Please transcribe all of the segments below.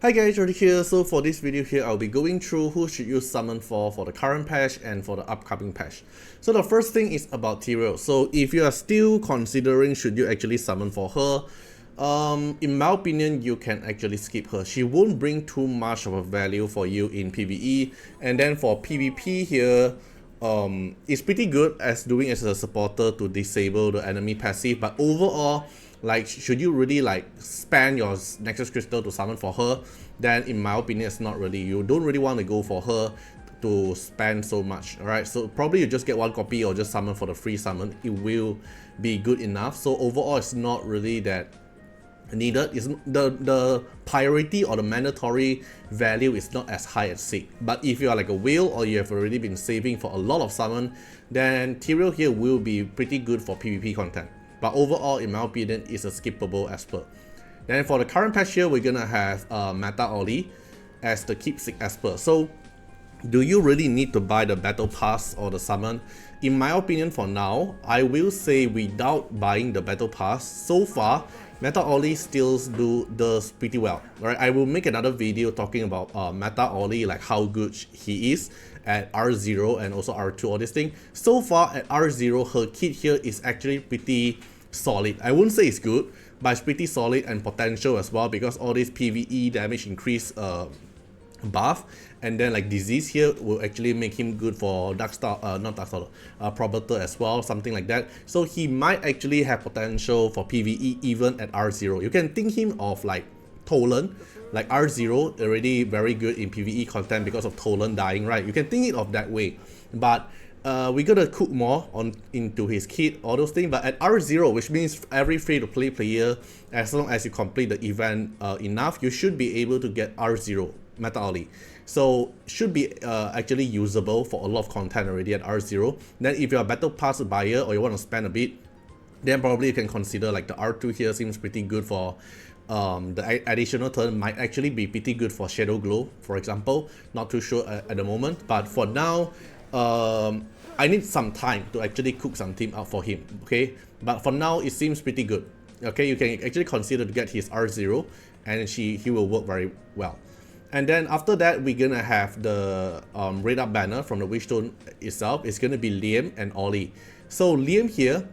Hi guys, Artiar here. So for this video here, I'll be going through who should you summon for the current patch and for the upcoming patch. So the first thing is about Tyrael. So if you are still considering should you actually summon for her, in my opinion, you can actually skip her. She won't bring too much of a value for you in PvE. And then for PvP here, it's pretty good as doing as a supporter to disable the enemy passive, but overall, like, should you really like spend your Nexus Crystal to summon for her, then in my opinion it's not really. You don't really want to go for her to spend so much. Alright, so probably you just get one copy or just summon for the free summon. It will be good enough. So overall it's not really that needed. Is the priority or the mandatory value is not as high as Sig. But if you are like a whale or you have already been saving for a lot of summon, then Tyrael here will be pretty good for PvP content. But overall, in my opinion, it's a skippable Esper. Then for the current patch here, we're gonna have Meta Ollie as the keepsake Esper. So do you really need to buy the battle pass or the summon? In my opinion, for now, I will say without buying the battle pass, so far Meta Ollie still does pretty well. Right? I will make another video talking about Meta Ollie, like how good he is at R0 and also R2, all this thing. So far at R0, her kit here is actually pretty solid. I wouldn't say it's good, but it's pretty solid and potential as well, because all this PvE damage increase buff, and then like disease here will actually make him good for Probator as well, something like that. So he might actually have potential for PvE even at R0. You can think him of like Tolan, like R0 already very good in PvE content because of Tolan dying, right? You can think it of that way, but we're gonna cook more into his kit, all those things. But at R0, which means every free-to-play player, as long as you complete the event enough, you should be able to get R0 Meta Ollie. So should be actually usable for a lot of content already at R0. Then if you're a battle pass buyer or you want to spend a bit, then probably you can consider like the R2 here seems pretty good for the additional turn, might actually be pretty good for Shadow Glow, for example. Not too sure at the moment, but for now, I need some time to actually cook some team up for him, okay? But for now, it seems pretty good. Okay, you can actually consider to get his R0, and he will work very well. And then after that, we're gonna have the Red Up banner from the Wishstone itself. It's gonna be Liam and Ollie. So Liam here,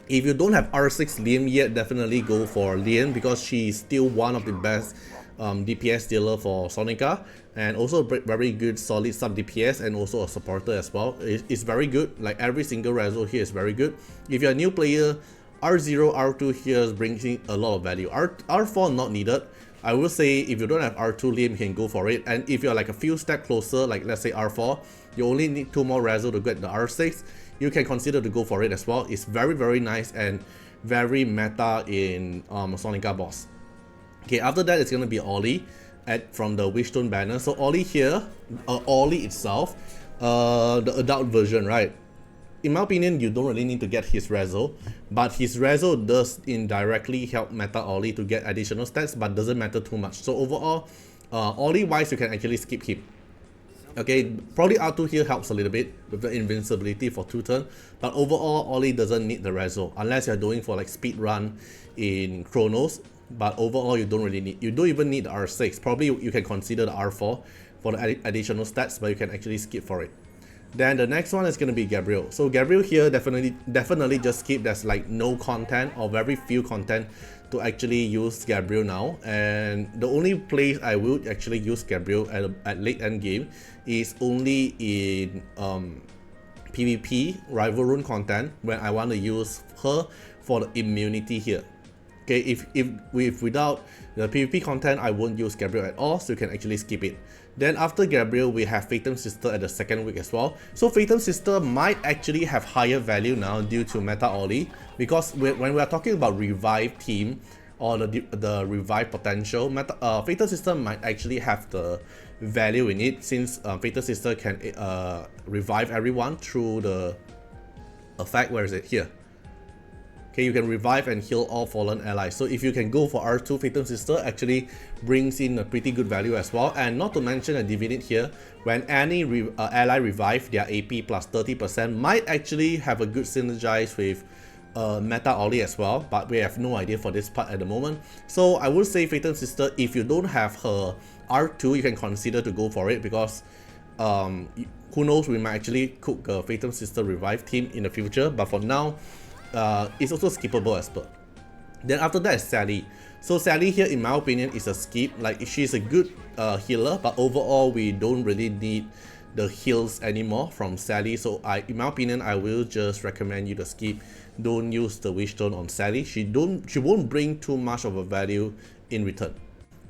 if you don't have R6 Liam yet, definitely go for Liam, because she's still one of the best DPS dealer for Sonica, and also very good solid sub DPS, and also a supporter as well. It's very good. Like every single reso here is very good. If you're a new player, R0, R2 here brings in a lot of value. R4 not needed. I will say if you don't have R2 Liam, you can go for it. And if you're like a few steps closer, like let's say R4, you only need 2 more reso to get the R6, you can consider to go for it as well. It's very nice and very meta in Sonica boss. Okay, after that it's gonna be Ollie from the Wishstone banner. So Ollie here, Ollie itself, the adult version, right? In my opinion, you don't really need to get his reso, but his reso does indirectly help Meta Ollie to get additional stats, but doesn't matter too much. So overall, Ollie wise, you can actually skip him. Okay, probably R2 here helps a little bit with the invincibility for 2 turns, but overall, Ollie doesn't need the reso unless you're doing for like speed run in Chronos. But overall, you don't really need, you don't even need the R6. Probably you can consider the R4 for the additional stats, but you can actually skip for it. Then the next one is going to be Gabrielle. So Gabrielle here, definitely just skip. There's like no content or very few content to actually use Gabrielle now. And the only place I would actually use Gabrielle at late end game is only in PvP rival rune content, when I want to use her for the immunity here. Okay, if without the PvP content, I won't use Gabrielle at all, so you can actually skip it. Then after Gabrielle, we have Fatum Sister at the second week as well. So Fatum Sister might actually have higher value now due to Meta Ollie, because when we are talking about revive team or the revive potential, Fatum Sister might actually have the value in it, since Fatum Sister can revive everyone through the effect. Where is it? Here. Okay, you can revive and heal all fallen allies. So if you can go for R2, Fatum Sister actually brings in a pretty good value as well. And not to mention a Divinate here, when any ally revive, their AP plus 30% might actually have a good synergize with meta Ollie as well, but we have no idea for this part at the moment. So I would say Fatum Sister, if you don't have her R2, you can consider to go for it, because who knows, we might actually cook a Fatum Sister revive team in the future, but for now, it's also skippable as per. Then after that is Sally. So Sally here, in my opinion, is a skip. Like, she's a good healer, but overall we don't really need the heals anymore from Sally. So in my opinion, I will just recommend you to skip. Don't use the Wishstone on Sally. She won't bring too much of a value in return.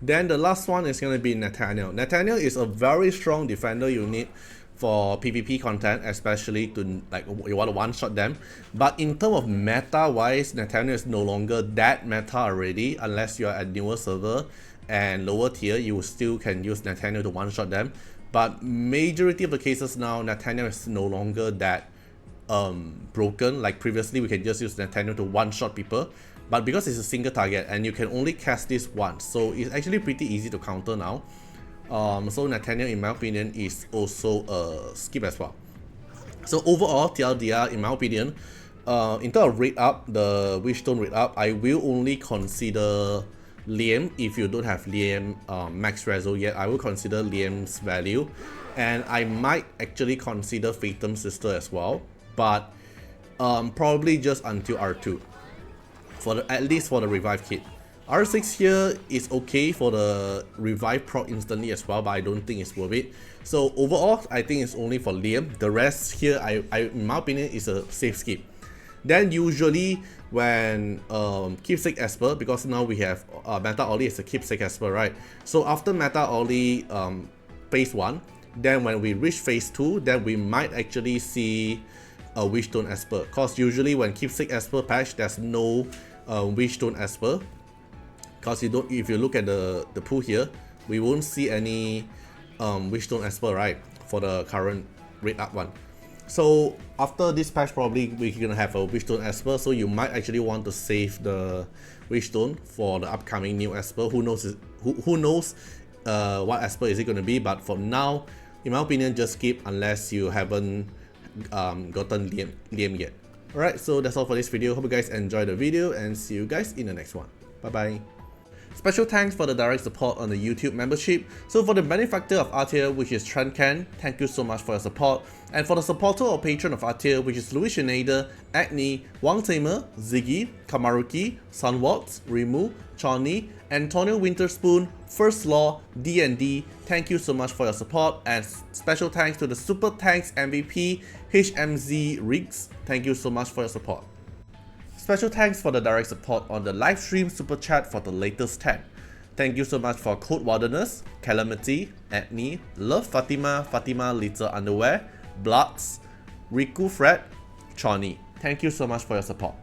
Then the last one is going to be Nathaniel. Nathaniel is a very strong defender you need for PvP content, especially to, like, you want to one-shot them. But in terms of meta-wise, Nathaniel is no longer that meta already, unless you are at newer server and lower tier, you still can use Nathaniel to one-shot them. But majority of the cases now, Nathaniel is no longer that broken. Like previously, we can just use Nathaniel to one-shot people, but because it's a single target and you can only cast this once, so it's actually pretty easy to counter now. So Nathaniel, in my opinion, is also a skip as well. So overall, TLDR, in my opinion, in terms of rate up, the Wishstone rate up, I will only consider Liam. If you don't have Liam max reso yet, I will consider Liam's value, and I might actually consider Fatum Sister as well, but probably just until R2, at least for the revive kit. R6 here is okay for the revive proc instantly as well, but I don't think it's worth it. So overall, I think it's only for Liam. The rest here, in my opinion, is a safe skip. Then usually when keepsake Esper, because now we have meta Ollie as a keepsake Esper, right? So after meta Ollie phase 1, then when we reach phase 2, then we might actually see a Wishstone Esper, because usually when keepsake Esper patch, there's no Wishstone Esper. Because if you look at the pool here, we won't see any Wishstone Esper, right, for the current rate up one. So after this patch, probably we're gonna have a Wishstone Esper, so you might actually want to save the Wishstone for the upcoming new Esper. Who knows what Esper is it gonna be, but for now, in my opinion, just skip unless you haven't gotten Liam yet. Alright, so that's all for this video. Hope you guys enjoyed the video, and see you guys in the next one. Bye bye. Special thanks for the direct support on the YouTube membership. So for the benefactor of Artiar, which is Trancan, thank you so much for your support. And for the supporter or patron of Artiar, which is Louis Schneider, Agni, Wang Tamer, Ziggy, Kamaruki, Sunwaltz, Rimu, Chani, Antonio Winterspoon, First Law, D&D, thank you so much for your support. And special thanks to the Super Thanks MVP, HMZ Riggs, thank you so much for your support. Special thanks for the direct support on the live stream super chat for the latest tag. Thank you so much for Code Wilderness, Calamity, Agni, Love Fatima, Fatima Little Underwear, Bloods, Riku Fred, Chani. Thank you so much for your support.